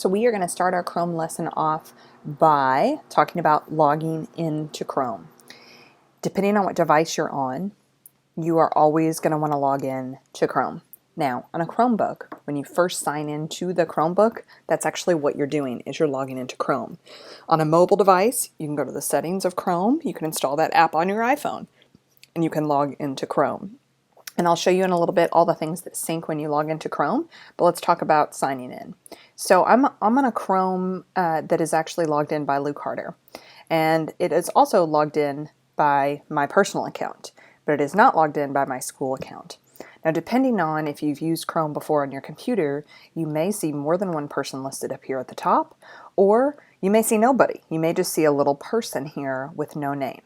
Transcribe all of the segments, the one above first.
So we are going to start our Chrome lesson off by talking about logging into Chrome. Depending on what device you're on, you are always going to want to log in to Chrome. Now, on a Chromebook, when you first sign into the Chromebook, that's actually what you're doing, is you're logging into Chrome. On a mobile device, you can go to the settings of Chrome, you can install that app on your iPhone, and you can log into Chrome. And I'll show you in a little bit all the things that sync when you log into Chrome, but let's talk about signing in. So I'm on a Chrome that is actually logged in by Lou Carter, and it is also logged in by my personal account, but it is not logged in by my school account. Now, depending on if you've used Chrome before on your computer, you may see more than one person listed up here at the top, or you may see nobody. You may just see a little person here with no name.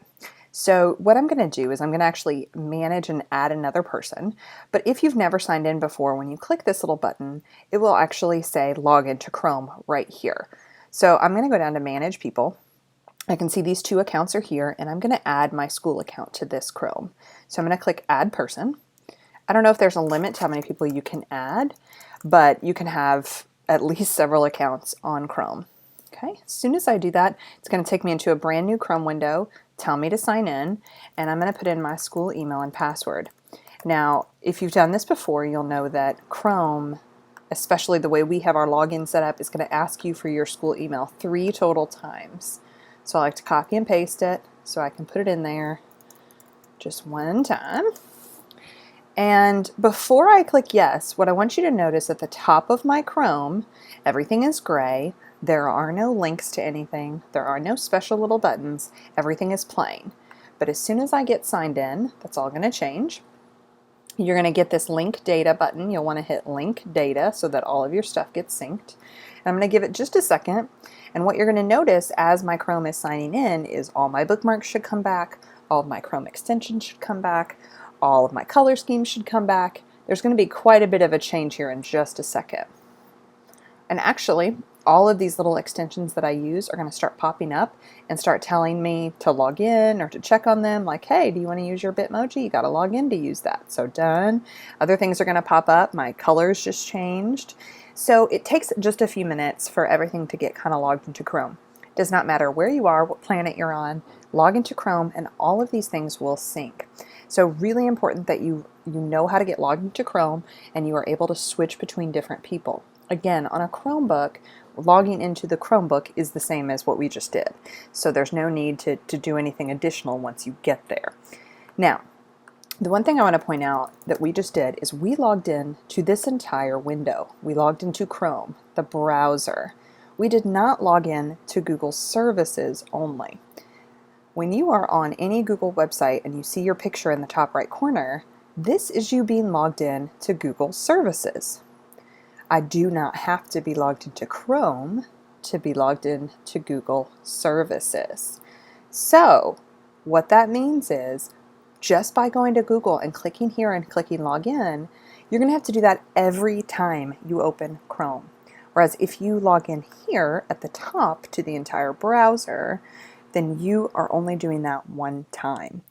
So what I'm going to do is I'm going to actually manage and add another person, but if you've never signed in before, when you click this little button, it will actually say log into Chrome right here. So I'm going to go down to manage people. I can see these two accounts are here, and I'm going to add my school account to this Chrome. So I'm going to click add person. I don't know if there's a limit to how many people you can add, but you can have at least several accounts on Chrome. Okay, as soon as I do that, it's going to take me into a brand new Chrome window, tell me to sign in, and I'm going to put in my school email and password. Now, if you've done this before, you'll know that Chrome, especially the way we have our login set up, is going to ask you for your school email 3 total times. So I like to copy and paste it so I can put it in there just one time. And before I click yes, what I want you to notice at the top of my Chrome, everything is gray. There are no links to anything. There are no special little buttons. Everything is plain. But as soon as I get signed in, that's all going to change. You're going to get this link data button. You'll want to hit link data so that all of your stuff gets synced. And I'm going to give it just a second. And what you're going to notice as my Chrome is signing in is all my bookmarks should come back. All of my Chrome extensions should come back. All of my color schemes should come back. There's going to be quite a bit of a change here in just a second. And actually, all of these little extensions that I use are going to start popping up and start telling me to log in or to check on them, like, hey, do you want to use your Bitmoji? You got to log in to use that. So done. Other things are going to pop up. My colors just changed. So it takes just a few minutes for everything to get kind of logged into Chrome. It does not matter where you are, what planet you're on, log into Chrome and all of these things will sync. So really important that you know how to get logged into Chrome and you are able to switch between different people. Again, on a Chromebook, logging into the Chromebook is the same as what we just did. So there's no need to do anything additional once you get there. Now, the one thing I want to point out that we just did is we logged in to this entire window. We logged into Chrome, the browser. We did not log in to Google services only. When you are on any Google website and you see your picture in the top right corner, this is you being logged in to Google services. I do not have to be logged into Chrome to be logged in to Google services. So what that means is just by going to Google and clicking here and clicking login, you're going to have to do that every time you open Chrome. Whereas if you log in here at the top to the entire browser, then you are only doing that one time.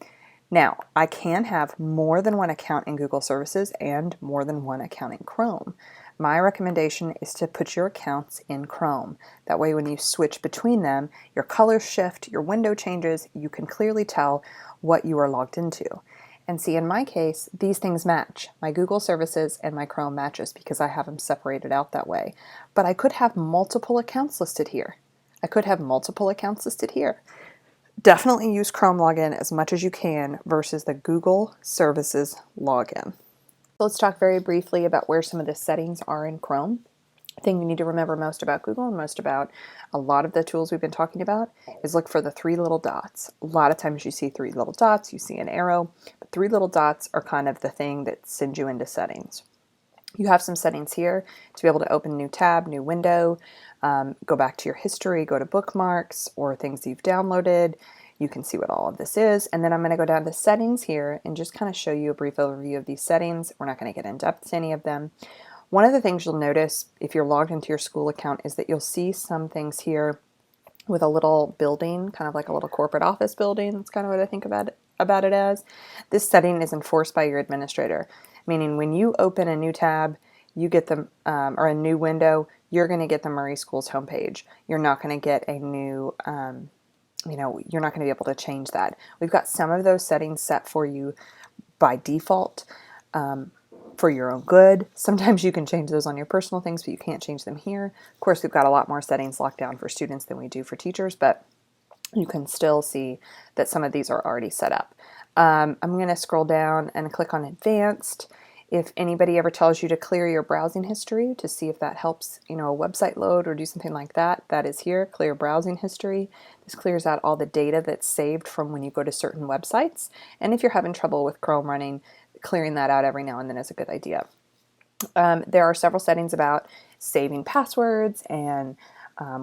Now, I can have more than one account in Google services and more than one account in Chrome. My recommendation is to put your accounts in Chrome. That way when you switch between them, your colors shift, your window changes, you can clearly tell what you are logged into. And see, in my case, these things match. My Google services and my Chrome matches because I have them separated out that way. But I could have multiple accounts listed here. I could have multiple accounts listed here. Definitely use Chrome login as much as you can versus the Google services login. Let's talk very briefly about where some of the settings are in Chrome. The thing you need to remember most about Google and most about a lot of the tools we've been talking about is look for the 3 little dots. A lot of times you see 3 little dots, you see an arrow, but 3 little dots are kind of the thing that sends you into settings. You have some settings here to be able to open a new tab, new window, go back to your history, go to bookmarks or things you've downloaded. You can see what all of this is. And then I'm going to go down to settings here and just kind of show you a brief overview of these settings. We're not going to get in depth to any of them. One of the things you'll notice if you're logged into your school account is that you'll see some things here with a little building, kind of like a little corporate office building. That's kind of what I think about it as. This setting is enforced by your administrator, meaning when you open a new tab, you get them, or a new window, you're going to get the Murray Schools homepage. You're not going to get a new, you're not going to be able to change that. We've got some of those settings set for you by default for your own good. Sometimes you can change those on your personal things, but you can't change them here. Of course, we've got a lot more settings locked down for students than we do for teachers, but you can still see that some of these are already set up. I'm going to scroll down and click on Advanced. If anybody ever tells you to clear your browsing history to see if that helps, a website load or do something like that, that is here, clear browsing history. This clears out all the data that's saved from when you go to certain websites. And if you're having trouble with Chrome running, clearing that out every now and then is a good idea. There are several settings about saving passwords and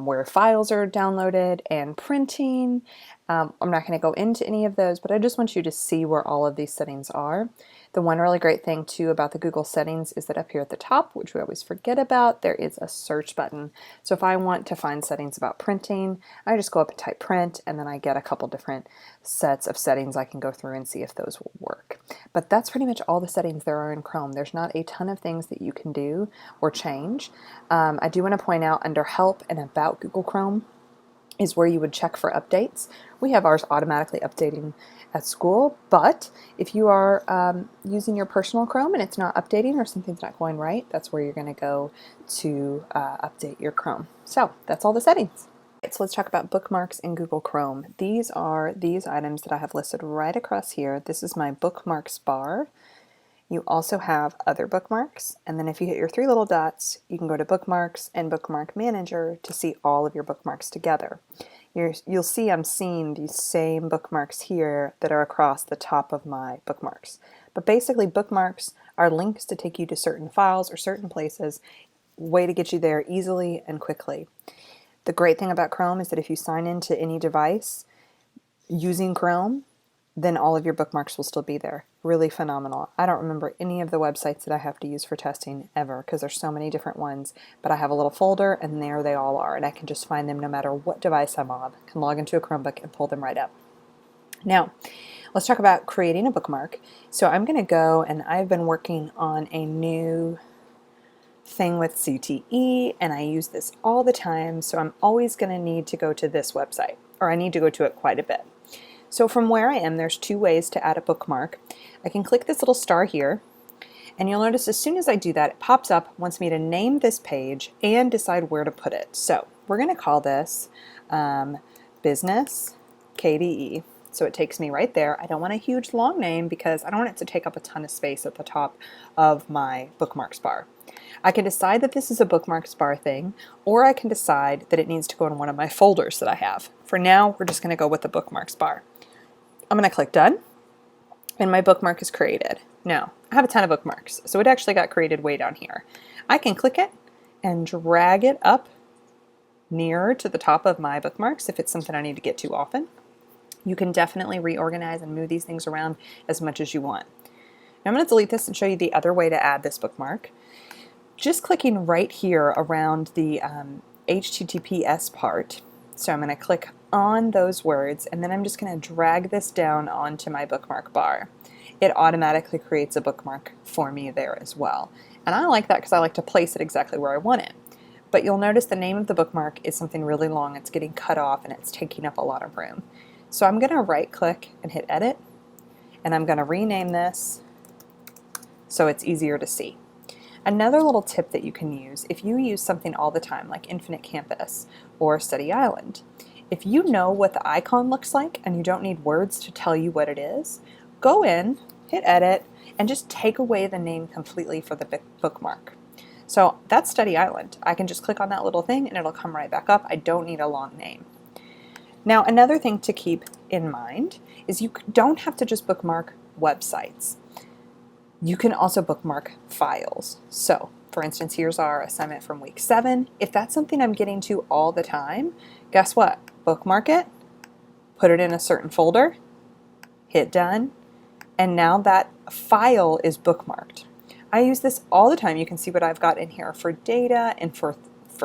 where files are downloaded and printing. I'm not going to go into any of those, but I just want you to see where all of these settings are. The one really great thing too about the Google settings is that up here at the top, which we always forget about, there is a search button. So if I want to find settings about printing, I just go up and type print, and then I get a couple different sets of settings I can go through and see if those will work. But that's pretty much all the settings there are in Chrome. There's not a ton of things that you can do or change. I do want to point out under Help and About Google Chrome is where you would check for updates. We have ours automatically updating at school, but if you are using your personal Chrome and it's not updating or something's not going right, that's where you're going to go to update your Chrome. So that's all the settings. So let's talk about bookmarks in Google Chrome. These are these items that I have listed right across here. This is my bookmarks bar. You also have other bookmarks, and then if you hit your three little dots, you can go to Bookmarks and Bookmark Manager to see all of your bookmarks together. You'll see I'm seeing these same bookmarks here that are across the top of my bookmarks. But basically, bookmarks are links to take you to certain files or certain places, way to get you there easily and quickly. The great thing about Chrome is that if you sign into any device using Chrome, then all of your bookmarks will still be there. Really phenomenal. I don't remember any of the websites that I have to use for testing ever because there's so many different ones, but I have a little folder and there they all are, and I can just find them no matter what device I'm on. I can log into a Chromebook and pull them right up. Now, let's talk about creating a bookmark. So I'm going to go, and I've been working on a new thing with CTE, and I use this all the time, so I'm always going to need to go to this website, or I need to go to it quite a bit. So from where I am, there's two ways to add a bookmark. I can click this little star here, and you'll notice as soon as I do that, it pops up, wants me to name this page and decide where to put it. So we're going to call this Business KDE. So it takes me right there. I don't want a huge long name because I don't want it to take up a ton of space at the top of my bookmarks bar. I can decide that this is a bookmarks bar thing, or I can decide that it needs to go in one of my folders that I have. For now, we're just going to go with the bookmarks bar. I'm going to click Done, and my bookmark is created. Now, I have a ton of bookmarks, so it actually got created way down here. I can click it and drag it up nearer to the top of my bookmarks if it's something I need to get to often. You can definitely reorganize and move these things around as much as you want. Now I'm going to delete this and show you the other way to add this bookmark. Just clicking right here around the HTTPS part. So I'm going to click on those words, and then I'm just going to drag this down onto my bookmark bar. It automatically creates a bookmark for me there as well. And I like that because I like to place it exactly where I want it. But you'll notice the name of the bookmark is something really long. It's getting cut off and it's taking up a lot of room. So I'm going to right click and hit edit, and I'm going to rename this so it's easier to see. Another little tip that you can use if you use something all the time like Infinite Campus or Study Island, if you know what the icon looks like and you don't need words to tell you what it is, go in, hit edit, and just take away the name completely for the bookmark. So that's Study Island. I can just click on that little thing and it'll come right back up. I don't need a long name. Now, another thing to keep in mind is you don't have to just bookmark websites. You can also bookmark files. So, for instance, here's our assignment from week 7. If that's something I'm getting to all the time, guess what? Bookmark it, put it in a certain folder, hit done, and now that file is bookmarked. I use this all the time. You can see what I've got in here for data and for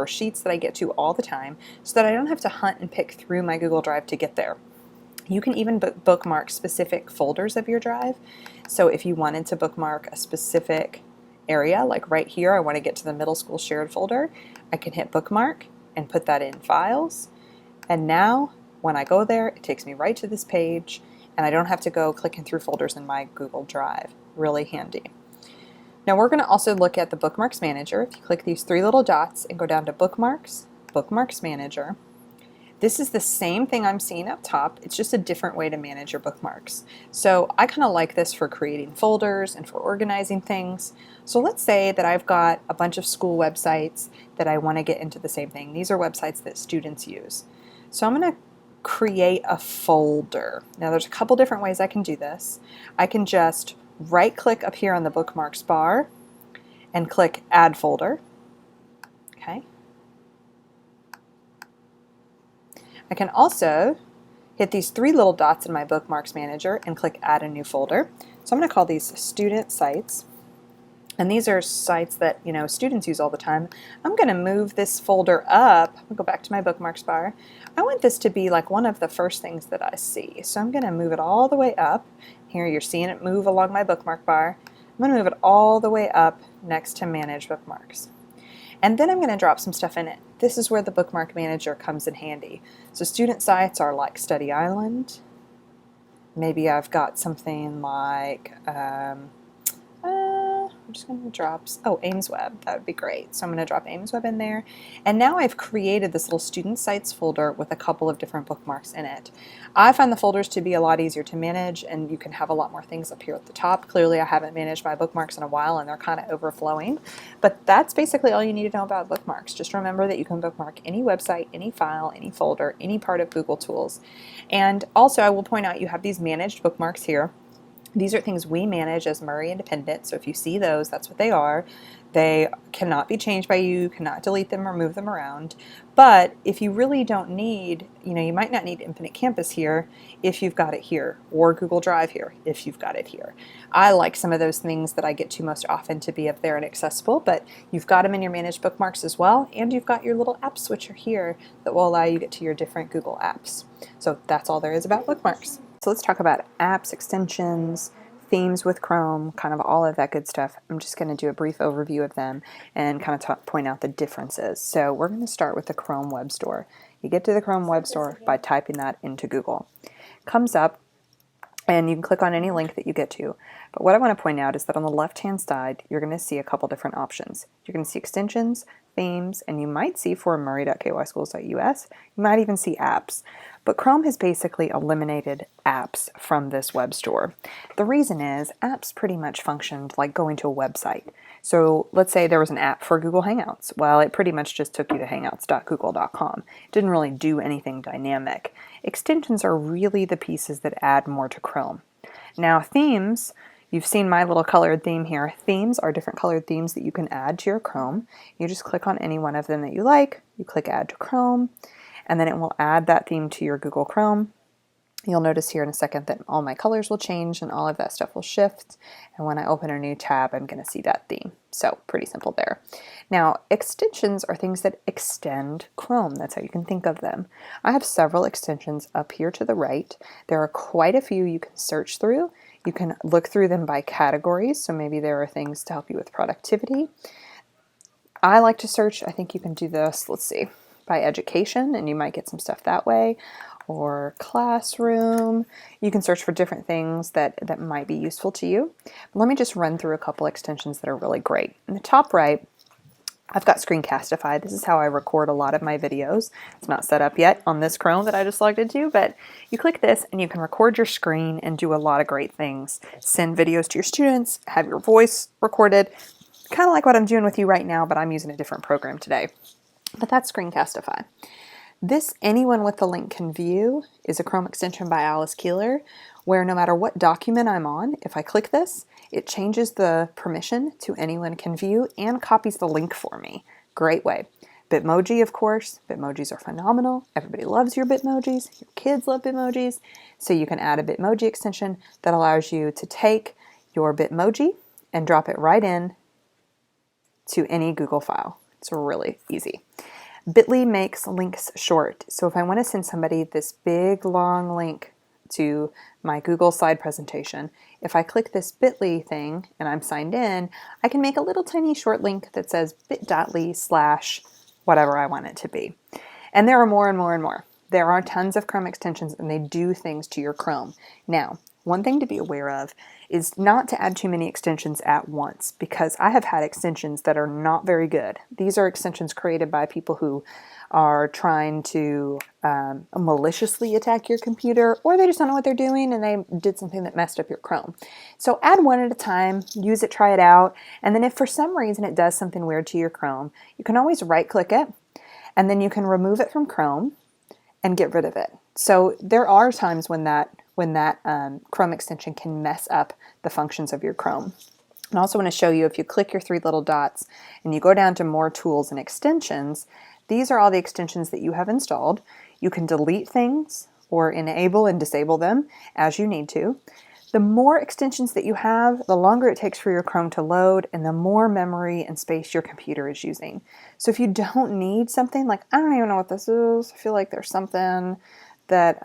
sheets that I get to all the time so that I don't have to hunt and pick through my Google Drive to get there. You can even bookmark specific folders of your drive. So if you wanted to bookmark a specific area, like right here, I want to get to the middle school shared folder, I can hit bookmark and put that in files. And now when I go there, it takes me right to this page and I don't have to go clicking through folders in my Google Drive. Really handy. Now we're going to also look at the Bookmarks Manager. If you click these three little dots and go down to Bookmarks, Bookmarks Manager, this is the same thing I'm seeing up top. It's just a different way to manage your bookmarks. So I kind of like this for creating folders and for organizing things. So let's say that I've got a bunch of school websites that I want to get into the same thing. These are websites that students use. So I'm going to create a folder. Now there's a couple different ways I can do this. I can just right click up here on the bookmarks bar and click add folder. Okay. I can also hit these three little dots in my Bookmarks Manager and click Add a New Folder. So I'm going to call these Student Sites. And these are sites that, students use all the time. I'm going to move this folder up. I'll go back to my Bookmarks bar. I want this to be like one of the first things that I see. So I'm going to move it all the way up. Here you're seeing it move along my bookmark bar. I'm going to move it all the way up next to Manage Bookmarks. And then I'm going to drop some stuff in it. This is where the Bookmark Manager comes in handy. So student sites are like Study Island. Maybe I've got something like, I'm just going to drop, AimsWeb, that would be great. So I'm going to drop AimsWeb in there. And now I've created this little student sites folder with a couple of different bookmarks in it. I find the folders to be a lot easier to manage and you can have a lot more things up here at the top. Clearly I haven't managed my bookmarks in a while and they're kind of overflowing. But that's basically all you need to know about bookmarks. Just remember that you can bookmark any website, any file, any folder, any part of Google Tools. And also I will point out you have these managed bookmarks here. These are things we manage as Murray Independent, so if you see those, that's what they are. They cannot be changed by you, cannot delete them or move them around. But if you really don't need, you might not need Infinite Campus here if you've got it here, or Google Drive here if you've got it here. I like some of those things that I get to most often to be up there and accessible, but you've got them in your managed bookmarks as well, and you've got your little app switcher here that will allow you to get to your different Google apps. So that's all there is about bookmarks. So let's talk about apps, extensions, themes with Chrome, kind of all of that good stuff. I'm just going to do a brief overview of them and kind of point out the differences. So we're going to start with the Chrome Web Store. You get to the Chrome Web Store by typing that into Google. Comes up and you can click on any link that you get to. But what I want to point out is that on the left-hand side, you're going to see a couple different options. You're going to see extensions, themes, and you might see for murray.kyschools.us, you might even see apps. But Chrome has basically eliminated apps from this web store. The reason is apps pretty much functioned like going to a website. So let's say there was an app for Google Hangouts. Well, it pretty much just took you to hangouts.google.com. It didn't really do anything dynamic. Extensions are really the pieces that add more to Chrome. Now themes, you've seen my little colored theme here. Themes are different colored themes that you can add to your Chrome. You just click on any one of them that you like. You click Add to Chrome, and then it will add that theme to your Google Chrome. You'll notice here in a second that all my colors will change and all of that stuff will shift. And when I open a new tab, I'm going to see that theme. So pretty simple there. Now, extensions are things that extend Chrome. That's how you can think of them. I have several extensions up here to the right. There are quite a few you can search through. You can look through them by categories. So maybe there are things to help you with productivity. I like to search. I think you can do this, let's see, by education, and you might get some stuff that way. Or classroom. You can search for different things that might be useful to you. But let me just run through a couple extensions that are really great. In the top right, I've got Screencastify. This is how I record a lot of my videos. It's not set up yet on this Chrome that I just logged into, but you click this and you can record your screen and do a lot of great things. Send videos to your students, have your voice recorded, kind of like what I'm doing with you right now, but I'm using a different program today. But that's Screencastify. This Anyone with the Link Can View is a Chrome extension by Alice Keeler, where no matter what document I'm on, if I click this, it changes the permission to Anyone Can View and copies the link for me. Great way. Bitmoji, of course. Bitmojis are phenomenal. Everybody loves your Bitmojis. Your kids love Bitmojis. So you can add a Bitmoji extension that allows you to take your Bitmoji and drop it right in to any Google file. It's really easy. Bitly makes links short. So if I want to send somebody this big long link to my Google slide presentation, if I click this bit.ly thing and I'm signed in, I can make a little tiny short link that says bit.ly / whatever I want it to be. And there are more and more and more. There are tons of Chrome extensions and they do things to your Chrome. Now, one thing to be aware of is not to add too many extensions at once, because I have had extensions that are not very good. These are extensions created by people who are trying to maliciously attack your computer, or they just don't know what they're doing and they did something that messed up your Chrome. So add one at a time, use it, try it out, and then if for some reason it does something weird to your Chrome, you can always right-click it, and then you can remove it from Chrome and get rid of it. So there are times when that Chrome extension can mess up the functions of your Chrome. I also want to show you, if you click your three little dots and you go down to more tools and extensions, these are all the extensions that you have installed. You can delete things or enable and disable them as you need to. The more extensions that you have, the longer it takes for your Chrome to load and the more memory and space your computer is using. So if you don't need something like, I don't even know what this is, I feel like there's something that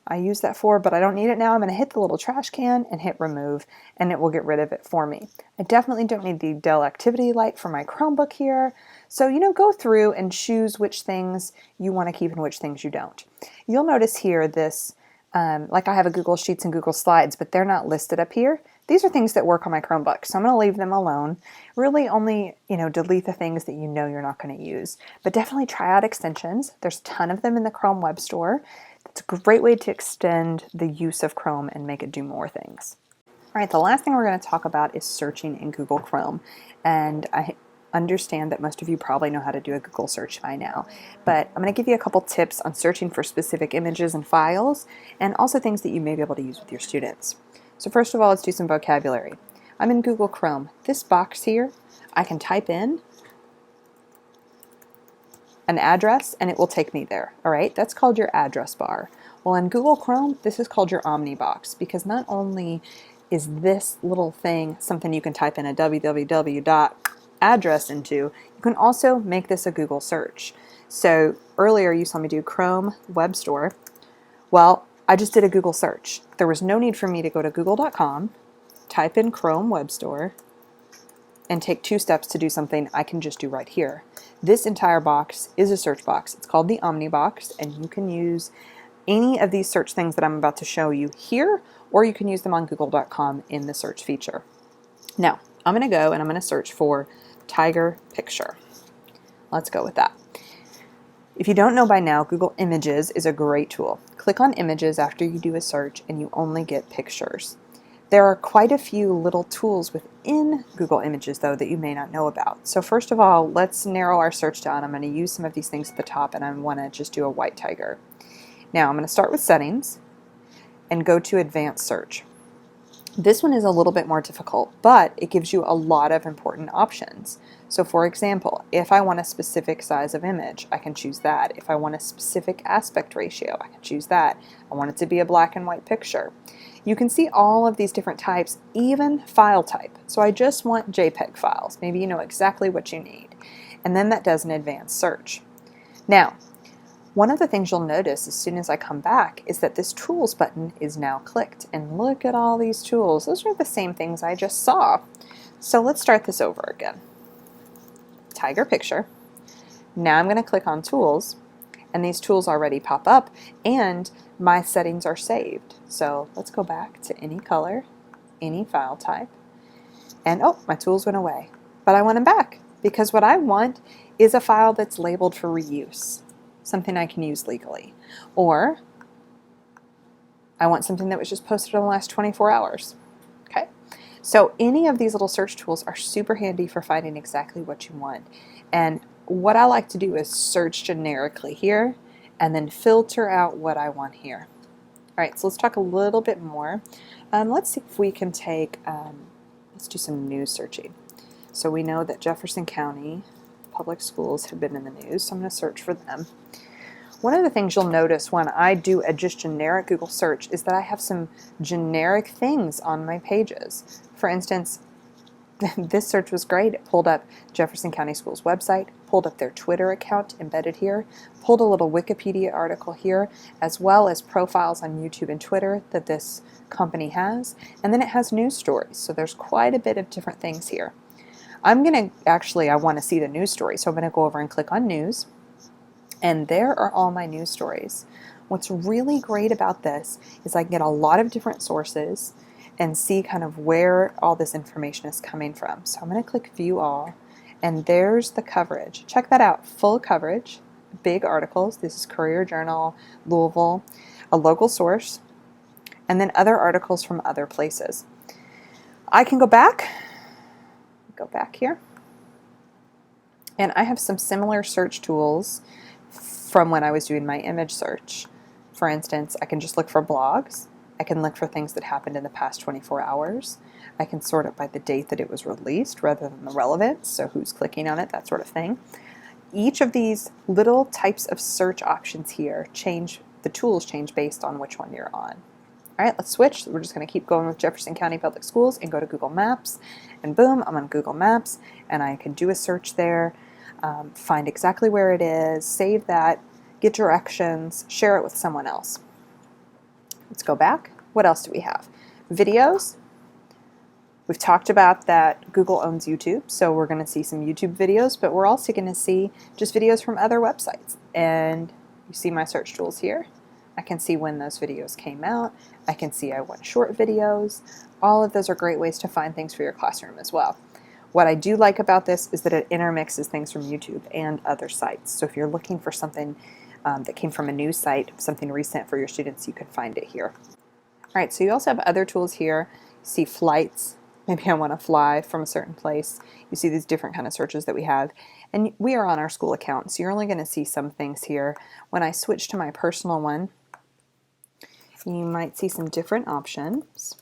I use that for, but I don't need it now, I'm going to hit the little trash can and hit remove, and it will get rid of it for me. I definitely don't need the Dell Activity Light for my Chromebook here. So, go through and choose which things you want to keep and which things you don't. You'll notice here this, like I have a Google Sheets and Google Slides, but they're not listed up here. These are things that work on my Chromebook, so I'm going to leave them alone. Really only, delete the things that you know you're not going to use. But definitely try out extensions. There's a ton of them in the Chrome Web Store. It's a great way to extend the use of Chrome and make it do more things. All right, the last thing we're going to talk about is searching in Google Chrome. And I understand that most of you probably know how to do a Google search by now, but I'm going to give you a couple tips on searching for specific images and files, and also things that you may be able to use with your students. So first of all, let's do some vocabulary. I'm in Google Chrome. This box here, I can type in an address and it will take me there. All right, that's called your address bar. Well, in Google Chrome, this is called your Omni box, because not only is this little thing something you can type in a www address into, you can also make this a Google search. So earlier you saw me do Chrome Web Store. Well, I just did a Google search. There was no need for me to go to google.com, type in Chrome Web Store, and take 2 steps to do something I can just do right here. This entire box is a search box. It's called the Omni box, and you can use any of these search things that I'm about to show you here, or you can use them on google.com in the search feature. Now, I'm going to go and I'm going to search for tiger picture. Let's go with that. If you don't know by now, Google Images is a great tool. Click on Images after you do a search and you only get pictures. There are quite a few little tools within Google Images, though, that you may not know about. So first of all, let's narrow our search down. I'm going to use some of these things at the top, and I want to just do a white tiger. Now I'm going to start with Settings and go to Advanced Search. This one is a little bit more difficult, but it gives you a lot of important options. So for example, if I want a specific size of image, I can choose that. If I want a specific aspect ratio, I can choose that. I want it to be a black and white picture. You can see all of these different types, even file type. So I just want JPEG files. Maybe you know exactly what you need. And then that does an advanced search. Now, one of the things you'll notice as soon as I come back is that this Tools button is now clicked. And look at all these tools. Those are the same things I just saw. So let's start this over again. Tiger picture. Now I'm going to click on Tools, and these tools already pop up, and my settings are saved. So let's go back to any color, any file type, and oh, my tools went away. But I want them back, because what I want is a file that's labeled for reuse, something I can use legally. Or I want something that was just posted in the last 24 hours. Okay? So any of these little search tools are super handy for finding exactly what you want. And what I like to do is search generically here and then filter out what I want here. All right, so let's talk a little bit more. Let's see if we can take, let's do some news searching. So we know that Jefferson County Public Schools have been in the news, so I'm going to search for them. One of the things you'll notice when I do a just generic Google search is that I have some generic things on my pages. For instance, This search was great. It pulled up Jefferson County Schools website, pulled up their Twitter account embedded here, pulled a little Wikipedia article here, as well as profiles on YouTube and Twitter that this company has, and then it has news stories. So there's quite a bit of different things here. I want to see the news story, so I'm going to go over and click on news, and there are all my news stories. What's really great about this is I can get a lot of different sources and see kind of where all this information is coming from. So I'm going to click View All, and there's the coverage. Check that out, full coverage, big articles. This is Courier Journal, Louisville, a local source, and then other articles from other places. I can go back here, and I have some similar search tools from when I was doing my image search. For instance, I can just look for blogs. I can look for things that happened in the past 24 hours. I can sort it by the date that it was released rather than the relevance, so who's clicking on it, that sort of thing. Each of these little types of search options here the tools change based on which one you're on. All right, let's switch. We're just going to keep going with Jefferson County Public Schools and go to Google Maps. And boom, I'm on Google Maps, and I can do a search there, find exactly where it is, save that, get directions, share it with someone else. Let's go back. What else do we have? Videos. We've talked about that Google owns YouTube, so we're going to see some YouTube videos, but we're also going to see just videos from other websites. And you see my search tools here. I can see when those videos came out. I can see I want short videos. All of those are great ways to find things for your classroom as well. What I do like about this is that it intermixes things from YouTube and other sites. So if you're looking for something that came from a news site, something recent for your students, you can find it here. All right, so you also have other tools here. You see flights. Maybe I want to fly from a certain place. You see these different kind of searches that we have. And we are on our school account, so you're only going to see some things here. When I switch to my personal one, you might see some different options.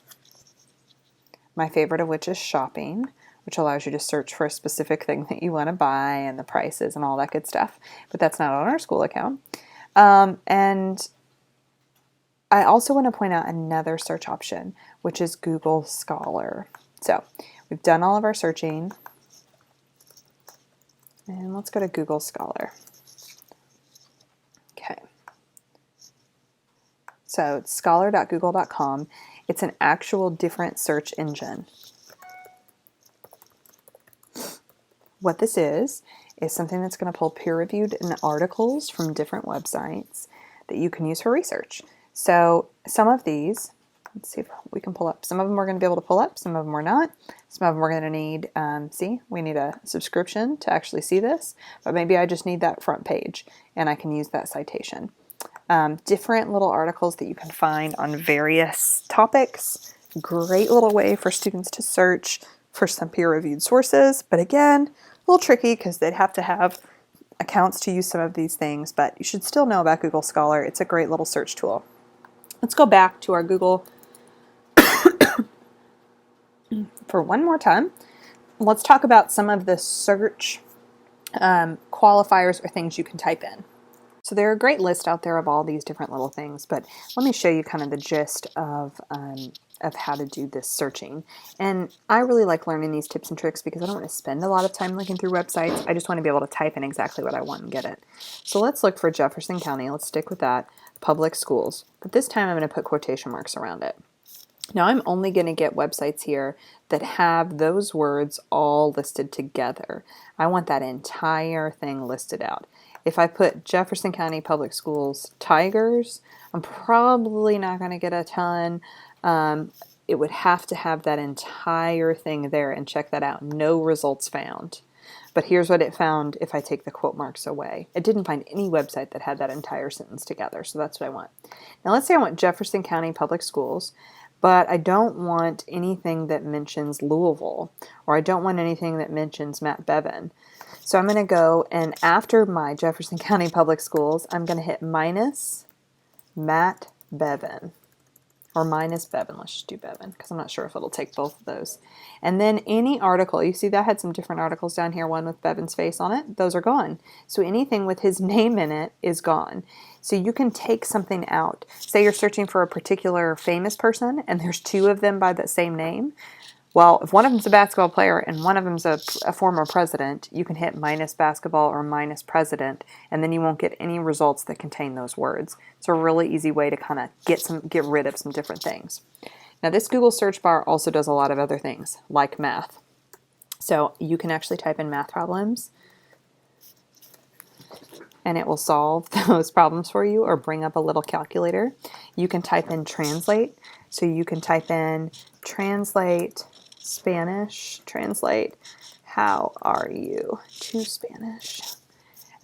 My favorite of which is shopping, which allows you to search for a specific thing that you want to buy and the prices and all that good stuff. But that's not on our school account. And I also want to point out another search option, which is Google Scholar. So we've done all of our searching. And let's go to Google Scholar. Okay. So it's scholar.google.com. It's an actual different search engine. What this is something that's going to pull peer-reviewed articles from different websites that you can use for research. So some of these, let's see if we can pull up. Some of them we're going to be able to pull up, some of them we're not. Some of them we're going to need, we need a subscription to actually see this, but maybe I just need that front page and I can use that citation. Different little articles that you can find on various topics. Great little way for students to search for some peer-reviewed sources, but again, a little tricky because they'd have to have accounts to use some of these things, but you should still know about Google Scholar. It's a great little search tool. Let's go back to our Google for one more time. Let's talk about some of the search qualifiers or things you can type in. So there are a great list out there of all these different little things, but let me show you kind of the gist of how to do this searching. And I really like learning these tips and tricks because I don't want to spend a lot of time looking through websites. I just want to be able to type in exactly what I want and get it. So let's look for Jefferson County. Let's stick with that. Public schools. But this time I'm going to put quotation marks around it. Now I'm only going to get websites here that have those words all listed together. I want that entire thing listed out. If I put Jefferson County Public Schools Tigers, I'm probably not going to get a ton. It would have to have that entire thing there, and check that out. No results found. But here's what it found if I take the quote marks away. It didn't find any website that had that entire sentence together, so that's what I want. Now let's say I want Jefferson County Public Schools, but I don't want anything that mentions Louisville, or I don't want anything that mentions Matt Bevin. So I'm going to go, and after my Jefferson County Public Schools, I'm going to hit minus Matt Bevin. Or minus Bevin. Let's just do Bevin because I'm not sure if it'll take both of those. And then any article, you see that had some different articles down here, one with Bevin's face on it. Those are gone. So anything with his name in it is gone. So you can take something out. Say you're searching for a particular famous person and there's two of them by the same name. Well, if one of them's a basketball player and one of them's a former president, you can hit minus basketball or minus president, and then you won't get any results that contain those words. It's a really easy way to kind of get rid of some different things. Now, this Google search bar also does a lot of other things, like math. So you can actually type in math problems, and it will solve those problems for you or bring up a little calculator. You can type in translate. So you can type in translate Spanish, translate how are you to Spanish.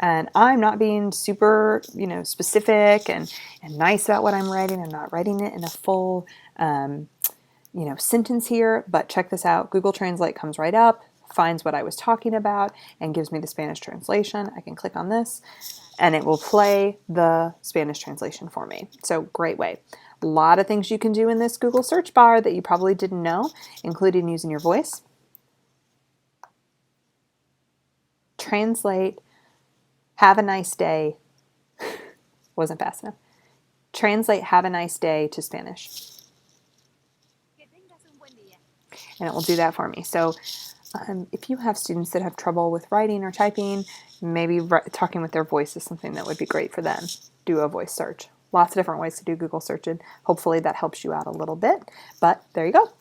And I'm not being super, specific and nice about what I'm writing. I'm not writing it in a full, sentence here, but check this out. Google Translate comes right up, finds what I was talking about, and gives me the Spanish translation. I can click on this, and it will play the Spanish translation for me. So great way. A lot of things you can do in this Google search bar that you probably didn't know, including using your voice. Translate, have a nice day. Wasn't fast enough. Translate have a nice day to Spanish. And it will do that for me. So if you have students that have trouble with writing or typing, maybe talking with their voice is something that would be great for them. Do a voice search. Lots of different ways to do Google searching. Hopefully that helps you out a little bit. But there you go.